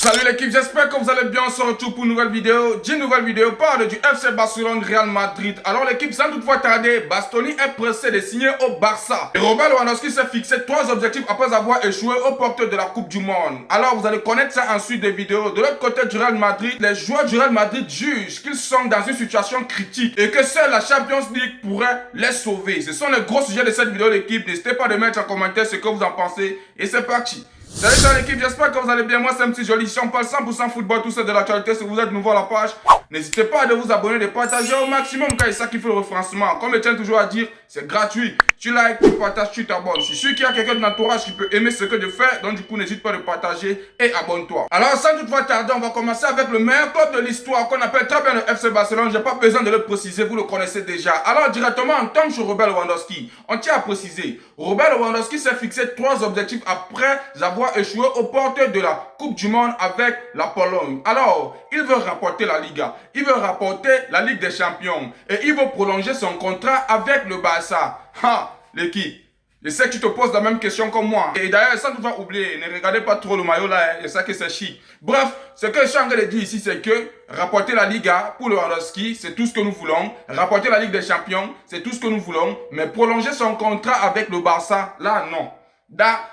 Salut l'équipe, j'espère que vous allez bien. On se retrouve pour une nouvelle vidéo. Une nouvelle vidéo parle du FC Barcelone Real Madrid. Alors l'équipe, sans toutefois tarder, Bastoni est pressé de signer au Barça. Et Robert Lewandowski s'est fixé 3 objectifs après avoir échoué aux portes de la Coupe du Monde. Alors vous allez connaître ça ensuite des vidéos. De l'autre côté du Real Madrid, les joueurs du Real Madrid jugent qu'ils sont dans une situation critique et que seule la Champions League pourrait les sauver. Ce sont les gros sujets de cette vidéo l'équipe. N'hésitez pas à mettre en commentaire ce que vous en pensez. Et c'est parti. Salut l'équipe, j'espère que vous allez bien. Moi c'est un petit joli, si on parle 100% football, tout ça de l'actualité. Si vous êtes nouveau à la page, n'hésitez pas à vous abonner, de partager au maximum car c'est ça qui fait le référencement. Comme je tiens toujours à dire, c'est gratuit. Tu likes, tu partages, tu t'abonnes. Je suis sûr qu'il y a quelqu'un de l'entourage qui peut aimer ce que je fais, donc du coup n'hésite pas de partager et abonne-toi. Alors sans toutefois tarder, on va commencer avec le meilleur club de l'histoire qu'on appelle très bien le FC Barcelone. J'ai pas besoin de le préciser, vous le connaissez déjà. Alors directement on tombe sur Robert Lewandowski. On tient à préciser, Robert Lewandowski s'est fixé 3 objectifs après avoir échoué aux portes de la Coupe du Monde avec la Pologne. Alors, il veut rapporter la Liga, il veut rapporter la Ligue des Champions et il veut prolonger son contrat avec le Barça. L'équipe, je sais que tu te poses la même question comme moi. Et d'ailleurs, sans toutefois oublier, ne regardez pas trop le maillot là, je sais que c'est chic. Bref, ce que je suis en train de dire ici, c'est que rapporter la Liga pour Lewandowski, c'est tout ce que nous voulons. Rapporter la Ligue des Champions, c'est tout ce que nous voulons. Mais prolonger son contrat avec le Barça, là, non.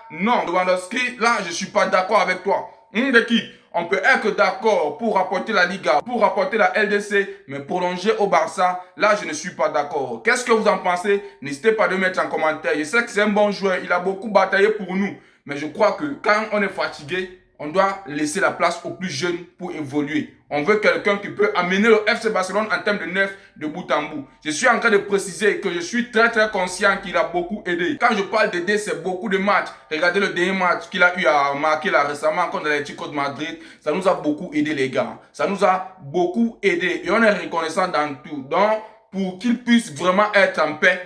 Non, Lewandowski, là, je suis pas d'accord avec toi. L'équipe, on peut être d'accord pour rapporter la Liga, pour rapporter la LDC, mais prolonger au Barça, là, je ne suis pas d'accord. Qu'est-ce que vous en pensez? N'hésitez pas à le mettre en commentaire. Je sais que c'est un bon joueur, il a beaucoup bataillé pour nous. Mais je crois que quand on est fatigué, on doit laisser la place aux plus jeunes pour évoluer. On veut quelqu'un qui peut amener le FC Barcelone en termes de neuf de bout en bout. Je suis en train de préciser que je suis très conscient qu'il a beaucoup aidé. Quand je parle d'aider, c'est beaucoup de matchs. Regardez le dernier match qu'il a eu à marquer là récemment contre l'Atlético de Madrid. Ça nous a beaucoup aidé les gars. Ça nous a beaucoup aidé. Et on est reconnaissant dans tout. Donc, pour qu'il puisse vraiment être en paix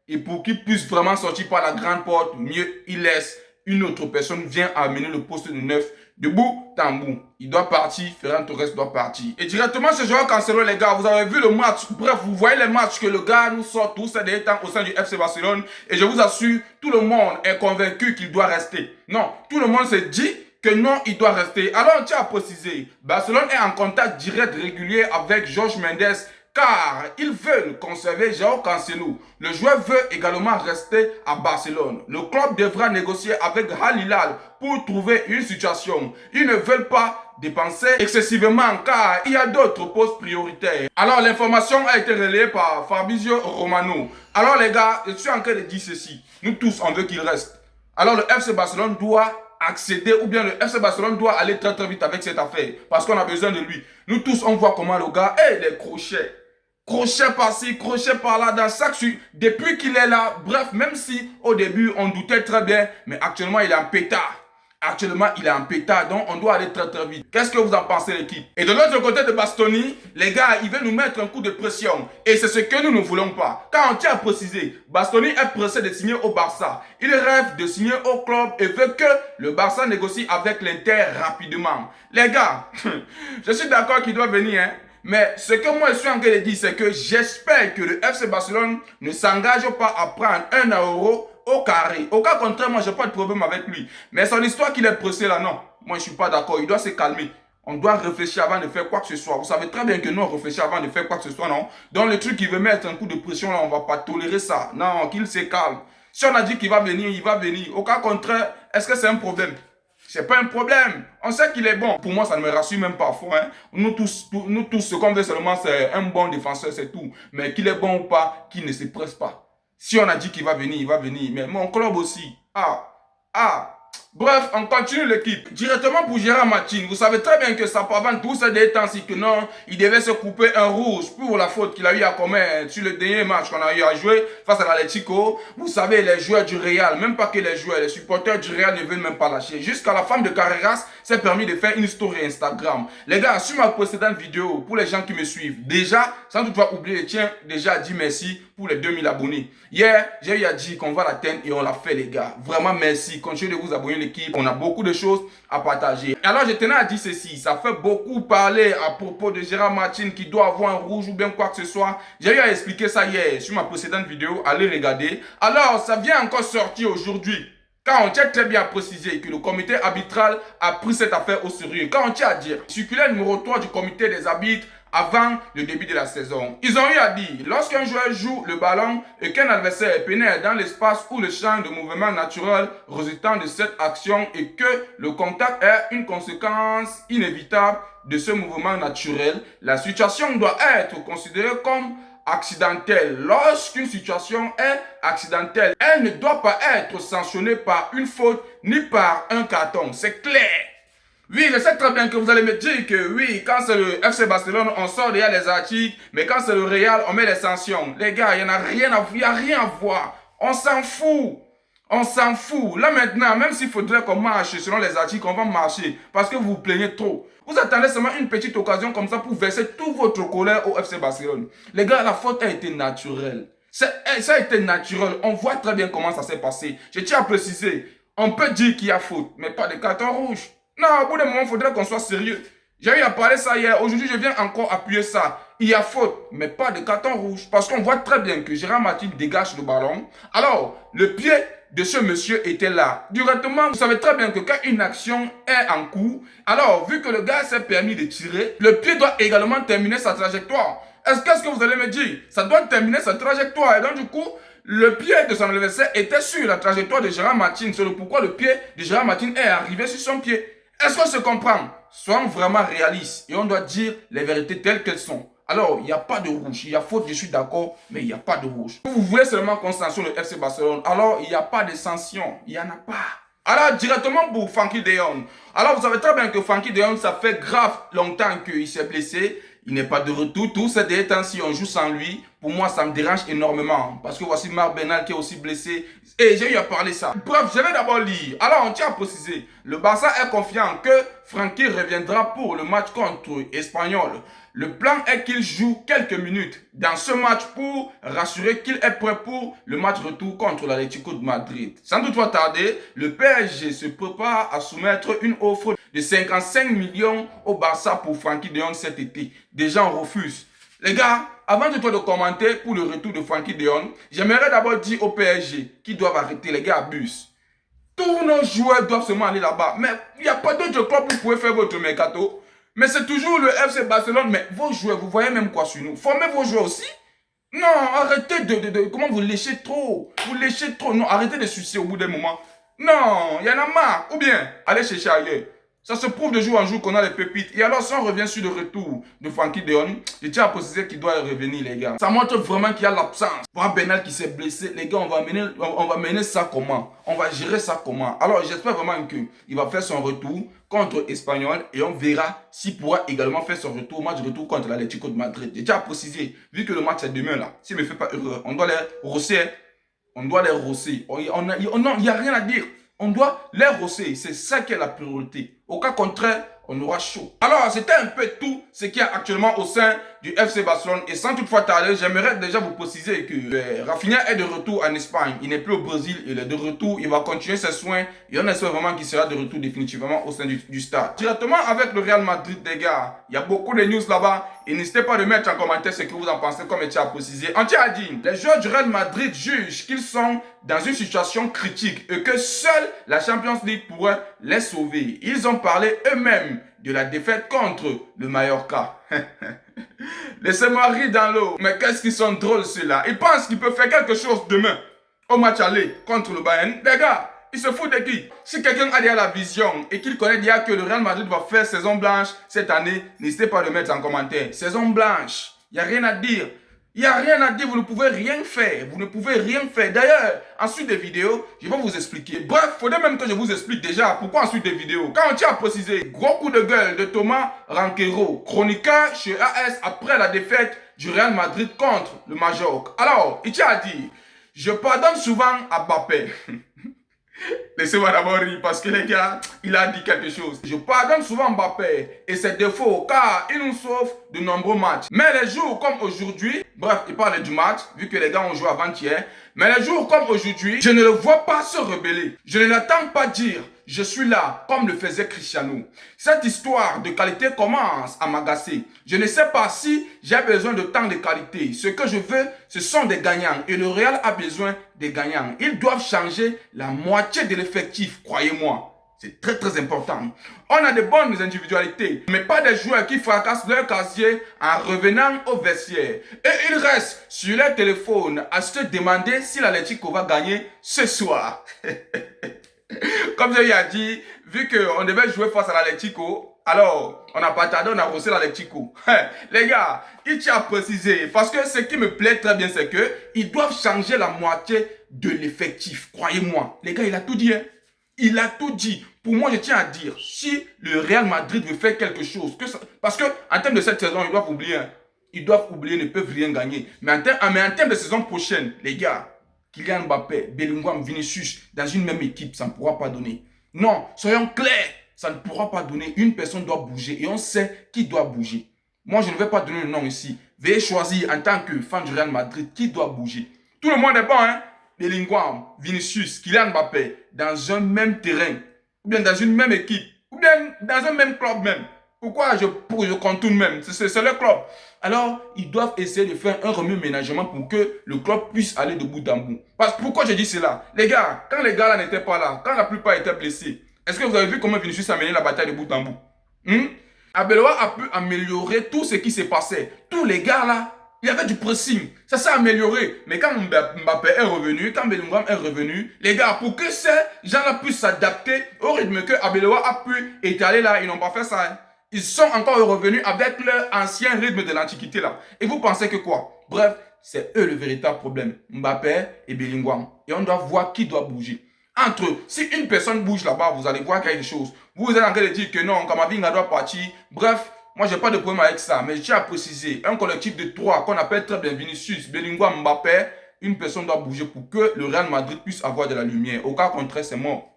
et pour qu'il puisse vraiment sortir par la grande porte, mieux il laisse une autre personne vient amener le poste de neuf de bout en bout. Il doit partir, Ferran Torres doit partir. Et directement, ce joueur Cancelo, les gars, vous avez vu le match. Bref, vous voyez les matchs que le gars nous sort tous ces derniers temps au sein du FC Barcelone. Et je vous assure, tout le monde est convaincu qu'il doit rester. Non, tout le monde se dit que non, il doit rester. Alors, on tient à préciser, Barcelone est en contact direct régulier avec Jorge Mendes, car ils veulent conserver João Cancelo. Le joueur veut également rester à Barcelone. Le club devra négocier avec Al Hilal pour trouver une situation. Ils ne veulent pas dépenser excessivement car il y a d'autres postes prioritaires. Alors l'information a été relayée par Fabrizio Romano. Alors les gars, je suis en train de dire ceci. Nous tous, on veut qu'il reste. Alors le FC Barcelone doit accéder ou bien le FC Barcelone doit aller très vite avec cette affaire parce qu'on a besoin de lui. Nous tous, on voit comment le gars, les crochets. Crochet par-ci, crochet par-là, dans chaque suite. Depuis qu'il est là, bref, même si au début on doutait très bien, mais actuellement il est en pétard. Actuellement il est en pétard, donc on doit aller très vite. Qu'est-ce que vous en pensez l'équipe? Et de l'autre côté de Bastoni, les gars, ils veulent nous mettre un coup de pression. Et c'est ce que nous ne voulons pas. Car on tient à préciser, Bastoni est pressé de signer au Barça. Il rêve de signer au club et veut que le Barça négocie avec l'Inter rapidement. Les gars, je suis d'accord qu'il doit venir, hein. Mais ce que moi je suis en train de dire, c'est que j'espère que le FC Barcelone ne s'engage pas à prendre 1 euro au carré. Au cas contraire, moi, je n'ai pas de problème avec lui. Mais son histoire qu'il est pressé là, non. Moi, je ne suis pas d'accord. Il doit se calmer. On doit réfléchir avant de faire quoi que ce soit. Vous savez très bien que nous, on réfléchit avant de faire quoi que ce soit, non? Donc, le truc qui veut mettre un coup de pression, là, on ne va pas tolérer ça. Non, qu'il se calme. Si on a dit qu'il va venir, il va venir. Au cas contraire, est-ce que c'est un problème? C'est pas un problème. On sait qu'il est bon. Pour moi, ça ne me rassure même pas. Hein. Nous tous, ce qu'on veut seulement, c'est un bon défenseur, c'est tout. Mais qu'il est bon ou pas, qu'il ne se presse pas. Si on a dit qu'il va venir, il va venir. Mais mon club aussi. Bref, on continue l'équipe. Directement pour Gérard Martin. Vous savez très bien que ça part avant tous ces derniers temps-ci que non, il devait se couper un rouge pour la faute qu'il a eu à commettre sur le dernier match qu'on a eu à jouer face à l'Atlético. Vous savez, les joueurs du Real, même pas que les joueurs, les supporters du Real ne veulent même pas lâcher. Jusqu'à la femme de Carreras s'est permis de faire une story Instagram. Les gars, sur ma précédente vidéo, pour les gens qui me suivent, déjà, sans toutefois oublier, tiens, déjà dit merci pour les 2000 abonnés. Hier, j'ai eu à dire qu'on va l'atteindre et on l'a fait les gars. Vraiment merci. Continuez de vous abonner l'équipe. On a beaucoup de choses à partager. Alors je tenais à dire ceci. Ça fait beaucoup parler à propos de Gérard Martin qui doit avoir un rouge ou bien quoi que ce soit. J'ai eu à expliquer ça hier sur ma précédente vidéo. Allez regarder. Alors ça vient encore sortir aujourd'hui Quand on tient très bien à préciser que le comité arbitral a pris cette affaire au sérieux. Quand on tient à dire, circulaire numéro 3 du comité des arbitres avant le début de la saison. Ils ont eu à dire, lorsqu'un joueur joue le ballon et qu'un adversaire pénètre dans l'espace ou le champ de mouvement naturel résultant de cette action et que le contact est une conséquence inévitable de ce mouvement naturel, la situation doit être considérée comme accidentelle. Lorsqu'une situation est accidentelle, elle ne doit pas être sanctionnée par une faute ni par un carton. C'est clair. Oui, je sais très bien que vous allez me dire que oui, quand c'est le FC Barcelone, on sort derrière les articles, mais quand c'est le Real, on met les sanctions. Les gars, il n'y a rien à voir. On s'en fout. On s'en fout. Là maintenant, même s'il faudrait qu'on marche selon les articles, on va marcher parce que vous vous plaignez trop. Vous attendez seulement une petite occasion comme ça pour verser toute votre colère au FC Barcelone. Les gars, la faute a été naturelle. Ça a été naturel. On voit très bien comment ça s'est passé. Je tiens à préciser, on peut dire qu'il y a faute, mais pas de carton rouge. Non, au bout d'un moment, il faudrait qu'on soit sérieux. J'ai eu à parler ça hier. Aujourd'hui, je viens encore appuyer ça. Il y a faute, mais pas de carton rouge. Parce qu'on voit très bien que Gérard Martin dégage le ballon. Alors, le pied de ce monsieur était là. Directement, vous savez très bien que quand une action est en cours, alors, vu que le gars s'est permis de tirer, le pied doit également terminer sa trajectoire. Qu'est-ce que vous allez me dire? Ça doit terminer sa trajectoire. Et donc, du coup, le pied de son adversaire était sur la trajectoire de Gérard Martin. C'est pourquoi le pied de Gérard Martin est arrivé sur son pied. Est-ce qu'on se comprend? Soyons vraiment réalistes et on doit dire les vérités telles qu'elles sont. Alors, il n'y a pas de rouge. Il y a faute, je suis d'accord, mais il n'y a pas de rouge. Vous voulez seulement qu'on sanctionne le FC Barcelone, alors il n'y a pas de sanction. Il n'y en a pas. Alors, directement pour Frenkie de Jong. Alors, vous savez très bien que Frenkie de Jong, ça fait grave longtemps qu'il s'est blessé. Il n'est pas de retour. Tous ces derniers temps, si on joue sans lui, pour moi, ça me dérange énormément. Parce que voici Marc Bernal qui est aussi blessé. Et j'ai eu à parler ça. Bref, je vais d'abord lire. Alors, on tient à préciser. Le Barça est confiant que Frenkie reviendra pour le match contre Espanyol. Le plan est qu'il joue quelques minutes dans ce match pour rassurer qu'il est prêt pour le match retour contre l'Atlético de Madrid. Sans toutefois tarder, le PSG se prépare à soumettre une offre de 55 millions au Barça pour Frenkie de Jong cet été. Des gens refusent. Les gars, avant de commenter pour le retour de Frenkie de Jong, j'aimerais d'abord dire au PSG qu'ils doivent arrêter. Les gars abusent. Tous nos joueurs doivent seulement aller là-bas. Mais il n'y a pas d'autre club où vous pouvez faire votre mercato. Mais c'est toujours le FC Barcelone. Mais vos joueurs, vous voyez même quoi sur nous? Formez vos joueurs aussi. Non, arrêtez comment vous léchez trop. Vous léchez trop. Non, arrêtez de sucer au bout d'un moment. Non, il y en a marre. Ou bien, allez chercher ailleurs. Ça se prouve de jour en jour qu'on a les pépites. Et alors, si on revient sur le retour de Frenkie de Jong, je tiens à préciser qu'il doit revenir, les gars. Ça montre vraiment qu'il y a l'absence. Voir Bernal qui s'est blessé, les gars, on va mener ça comment? On va gérer ça comment? Alors, j'espère vraiment qu'il va faire son retour contre Espanyol et on verra s'il pourra également faire son retour, match retour contre l'Atlético de Madrid. J'ai déjà précisé, vu que le match est demain là, s'il ne me fait pas erreur, on doit les rosser. On doit les rosser. Non, il n'y a rien à dire. On doit les rosser. C'est ça qui est la priorité. Au cas contraire, on aura chaud. Alors, c'était un peu tout ce qu'il y a actuellement au sein du FC Barcelone. Et sans toutefois tarder, j'aimerais déjà vous préciser que Rafinha est de retour en Espagne. Il n'est plus au Brésil. Il est de retour. Il va continuer ses soins. Et on espère vraiment qu'il sera de retour définitivement au sein du stade. Directement avec le Real Madrid, les gars. Il y a beaucoup de news là-bas. Et n'hésitez pas de mettre en commentaire ce que vous en pensez, comme je tiens à préciser. On tient à dire, les joueurs du Real Madrid jugent qu'ils sont dans une situation critique et que seule la Champions League pourrait les sauver. Ils ont parlé eux-mêmes de la défaite contre le Mallorca. Laissez-moi rire dans l'eau. Mais qu'est-ce qu'ils sont drôles ceux-là. Ils pensent qu'ils peuvent faire quelque chose demain au match aller contre le Bayern. Les gars, ils se foutent de qui? Si quelqu'un a déjà la vision et qu'il connaît déjà que le Real Madrid va faire saison blanche cette année, n'hésitez pas à le mettre en commentaire. Saison blanche, il n'y a rien à dire. Il n'y a rien à dire, vous ne pouvez rien faire. Vous ne pouvez rien faire. D'ailleurs, ensuite des vidéos, je vais vous expliquer. Bref, il faudrait même que je vous explique déjà pourquoi ensuite des vidéos. Quand on tient à préciser, gros coup de gueule de Thomas Ronquero, chroniqueur chez AS après la défaite du Real Madrid contre le Majorque. Alors, il tient à dire, je pardonne souvent à Mbappé. Laissez-moi d'abord rire parce que les gars, il a dit quelque chose. Je pardonne souvent Mbappé et ses défauts car il nous sauve de nombreux matchs. Mais les jours comme aujourd'hui, bref, il parlait du match vu que les gars ont joué avant-hier. Mais les jours comme aujourd'hui, je ne le vois pas se rebeller. Je ne l'entends pas dire je suis là, comme le faisait Cristiano. Cette histoire de qualité commence à m'agacer. Je ne sais pas si j'ai besoin de tant de qualité. Ce que je veux, ce sont des gagnants. Et le Real a besoin des gagnants. Ils doivent changer la moitié de l'effectif, croyez-moi. C'est très très important. On a de bonnes individualités, mais pas des joueurs qui fracassent leur casier en revenant au vestiaire. Et ils restent sur leur téléphone à se demander si l'Atlético va gagner ce soir. Comme je l'ai dit, vu qu'on devait jouer face à l'Atlético, alors on n'a pas tardé, on a rossé l'Atlético. Les gars, il tient à préciser, parce que ce qui me plaît très bien, c'est que ils doivent changer la moitié de l'effectif. Croyez-moi, les gars, il a tout dit, hein. Il a tout dit. Pour moi, je tiens à dire, si le Real Madrid veut faire quelque chose, parce que en termes de cette saison, ils doivent oublier. Hein. Ils doivent oublier, ne peuvent rien gagner. Mais en termes de saison prochaine, les gars, Kylian Mbappé, Bellingham, Vinicius, dans une même équipe, ça ne pourra pas donner. Non, soyons clairs, ça ne pourra pas donner. Une personne doit bouger et on sait qui doit bouger. Moi, je ne vais pas donner le nom ici. Veuillez choisir en tant que fan du Real Madrid qui doit bouger. Tout le monde est bon, hein? Bellingham, Vinicius, Kylian Mbappé, dans un même terrain, ou bien dans une même équipe, ou bien dans un même club même. Pourquoi je contourne même? C'est le club. Alors, ils doivent essayer de faire un remue-ménagement pour que le club puisse aller de bout en bout. Pourquoi je dis cela? Les gars, quand les gars là n'étaient pas là, quand la plupart étaient blessés, est-ce que vous avez vu comment Vinicius a mené la bataille de bout en bout? Abeloa a pu améliorer tout ce qui s'est passé. Tous les gars là, il y avait du pressing. Ça s'est amélioré. Mais quand Mbappé est revenu, quand Bellingham est revenu, les gars, pour que ces gens-là puissent s'adapter au rythme que Abeloa a pu étaler là, ils n'ont pas fait ça. Hein. Ils sont encore revenus avec leur ancien rythme de l'Antiquité là. Et vous pensez que quoi? Bref, c'est eux le véritable problème. Mbappé et Bellingham. Et on doit voir qui doit bouger. Entre eux, si une personne bouge là-bas, vous allez voir qu'il y a des choses. Vous êtes en train de dire que non, Kamavinga doit partir. Bref, moi, je n'ai pas de problème avec ça, mais je tiens à préciser, un collectif de 3 qu'on appelle très bien Vinicius, Bellingham, Mbappé, une personne doit bouger pour que le Real Madrid puisse avoir de la lumière. Au cas contraire, c'est mort.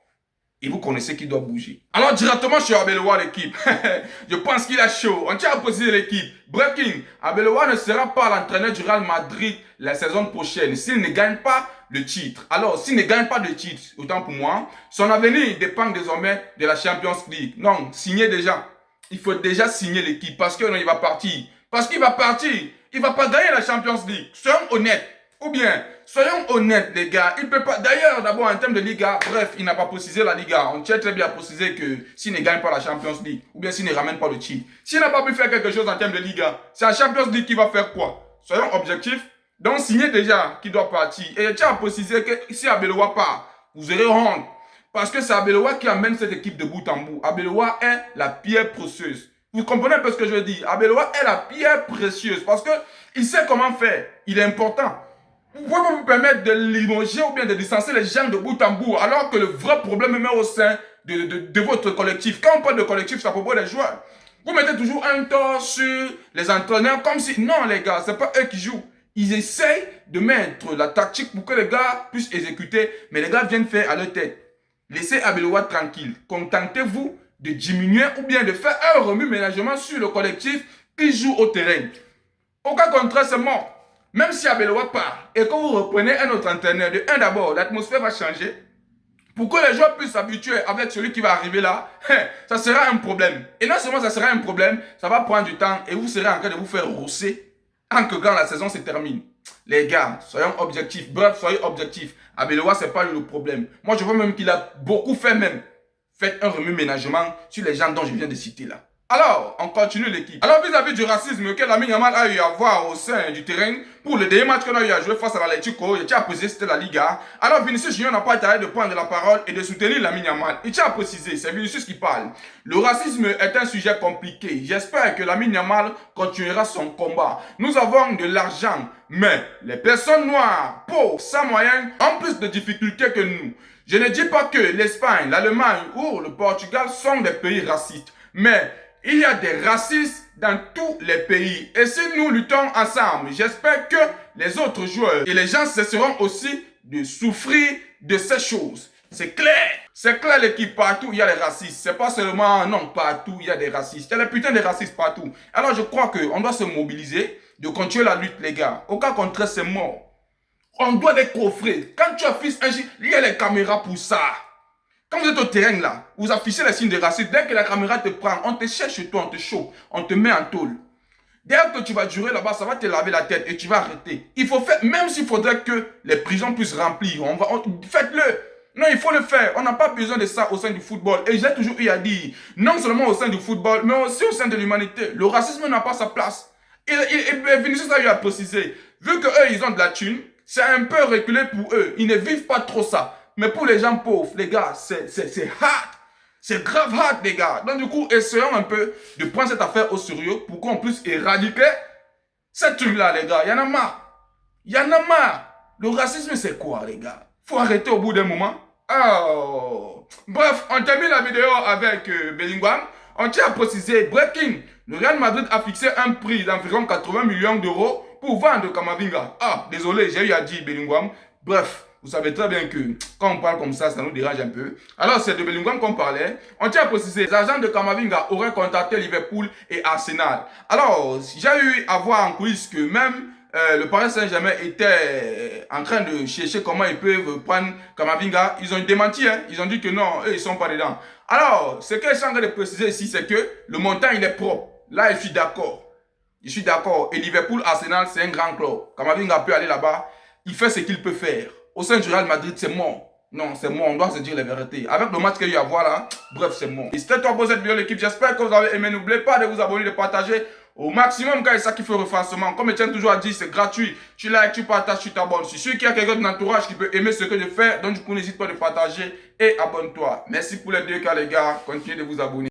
Et vous connaissez qui doit bouger. Alors, directement chez Abeloa, l'équipe. Je pense qu'il a chaud. On tient à préciser l'équipe. Breaking, Abeloa ne sera pas l'entraîneur du Real Madrid la saison prochaine s'il ne gagne pas le titre. Alors, s'il ne gagne pas de titre, autant pour moi, son avenir dépend désormais de la Champions League. Non, signez déjà. Il faut déjà signer l'équipe parce que non, il va partir. Parce qu'il va partir. Il ne va pas gagner la Champions League. Soyons honnêtes. Ou bien, soyons honnêtes, les gars. Il peut pas. D'ailleurs, d'abord, en termes de Liga, bref, il n'a pas précisé la Liga. On tient très bien à préciser que s'il ne gagne pas la Champions League, ou bien s'il ne ramène pas le titre, s'il n'a pas pu faire quelque chose en termes de Liga, c'est la Champions League qui va faire quoi? Soyons objectifs. Donc, signez déjà qui doit partir. Et je tiens à préciser que si Abeloa part, vous aurez honte. Parce que c'est Abeloa qui amène cette équipe de bout en bout. Abeloa est la pierre précieuse. Vous comprenez un peu ce que je veux dire? Abeloa est la pierre précieuse parce que il sait comment faire. Il est important. Vous pouvez pas vous permettre de limoger ou bien de licencier les gens de bout en bout alors que le vrai problème est au sein de votre collectif. Quand on parle de collectif, c'est à propos des joueurs. Vous mettez toujours un tort sur les entraîneurs comme si... Non les gars, c'est pas eux qui jouent. Ils essayent de mettre la tactique pour que les gars puissent exécuter, mais les gars viennent faire à leur tête. Laissez Abeloa tranquille. Contentez-vous de diminuer ou bien de faire un remue-ménagement sur le collectif qui joue au terrain. Au cas contraire, c'est mort. Même si Abeloa part et que vous reprenez un autre entraîneur, de un d'abord, l'atmosphère va changer. Pour que les joueurs puissent s'habituer avec celui qui va arriver là, ça sera un problème. Et non seulement ça sera un problème, ça va prendre du temps et vous serez en train de vous faire rosser quand la saison se termine. Les gars, soyons objectifs. Bref, soyez objectifs. Abeloa, c'est pas le problème. Moi, je vois même qu'il a beaucoup fait même. Faites un remue-ménagement sur les gens dont je viens de citer là. Alors, on continue l'équipe. Alors, vis-à-vis du racisme que Lamine Yamal a eu à voir au sein du terrain, pour le dernier match qu'on a eu à jouer face à l'Atlético, il tient à préciser c'était la Liga. Alors, Vinicius Junior n'a pas été de prendre la parole et de soutenir Lamine Yamal. Il tient à préciser, c'est Vinicius qui parle. Le racisme est un sujet compliqué. J'espère que Lamine Yamal continuera son combat. Nous avons de l'argent, mais les personnes noires, pauvres, sans moyens, ont plus de difficultés que nous. Je ne dis pas que l'Espagne, l'Allemagne ou le Portugal sont des pays racistes, mais il y a des racistes dans tous les pays. Et si nous luttons ensemble, j'espère que les autres joueurs et les gens cesseront aussi de souffrir de ces choses. C'est clair. C'est clair l'équipe, partout il y a des racistes. C'est pas seulement, non, partout il y a des racistes. Il y a des putains de racistes partout. Alors je crois qu'on doit se mobiliser, de continuer la lutte les gars. Au cas contraire, c'est mort. On doit les coffrer. Quand tu affiches un chiffre, il y a les caméras pour ça. Quand vous êtes au terrain là, vous affichez les signes de racisme, dès que la caméra te prend, on te cherche chez toi, on te chope, on te met en tôle. Dès que tu vas durer là-bas, ça va te laver la tête et tu vas arrêter. Il faut faire, même s'il faudrait que les prisons puissent remplir, faites-le. Non, il faut le faire. On n'a pas besoin de ça au sein du football. Et j'ai toujours eu à dire, non seulement au sein du football, mais aussi au sein de l'humanité. Le racisme n'a pas sa place. Et Vinicius a eu à préciser, vu qu'eux, ils ont de la thune, c'est un peu reculé pour eux. Ils ne vivent pas trop ça. Mais pour les gens pauvres, les gars, c'est hard. C'est grave hard, les gars. Donc, du coup, essayons un peu de prendre cette affaire au sérieux pour qu'on puisse éradiquer ce truc-là, les gars. Il y en a marre. Il y en a marre. Le racisme, c'est quoi, les gars? Faut arrêter au bout d'un moment. Oh. Bref, on termine la vidéo avec Bellingham. On tient à préciser, breaking, le Real Madrid a fixé un prix d'environ 80 millions d'euros pour vendre Camavinga. Ah, désolé, j'ai eu à dire Bellingham. Bref. Vous savez très bien que quand on parle comme ça nous dérange un peu. Alors, c'est de Bellingham qu'on parlait. On tient à préciser, les agents de Camavinga auraient contacté Liverpool et Arsenal. Alors, j'ai eu à voir en coulisses que même le Paris Saint-Germain était en train de chercher comment ils peuvent prendre Camavinga. Ils ont démenti, hein. Ils ont dit que non, eux, ils sont pas dedans. Alors, ce que je suis en train de préciser ici, c'est que le montant, il est propre. Là, je suis d'accord. Je suis d'accord. Et Liverpool, Arsenal, c'est un grand club. Camavinga peut aller là-bas. Il fait ce qu'il peut faire. Au sein du Real Madrid, c'est mort. Non, c'est mort. On doit se dire la vérité. Avec le match qu'il y a eu à voir là, bref, c'est mort. C'était tout pour cette vidéo, l'équipe. J'espère que vous avez aimé. N'oubliez pas de vous abonner, de partager au maximum quand il y a ça qui fait refacement. Comme Etienne toujours a dit, c'est gratuit. Tu likes, tu partages, tu t'abonnes. Je suis sûr qu'il y a quelqu'un de l'entourage qui peut aimer ce que je fais. Donc, du coup, n'hésite pas de partager et abonne-toi. Merci pour les 2 cas, les gars. Continuez de vous abonner.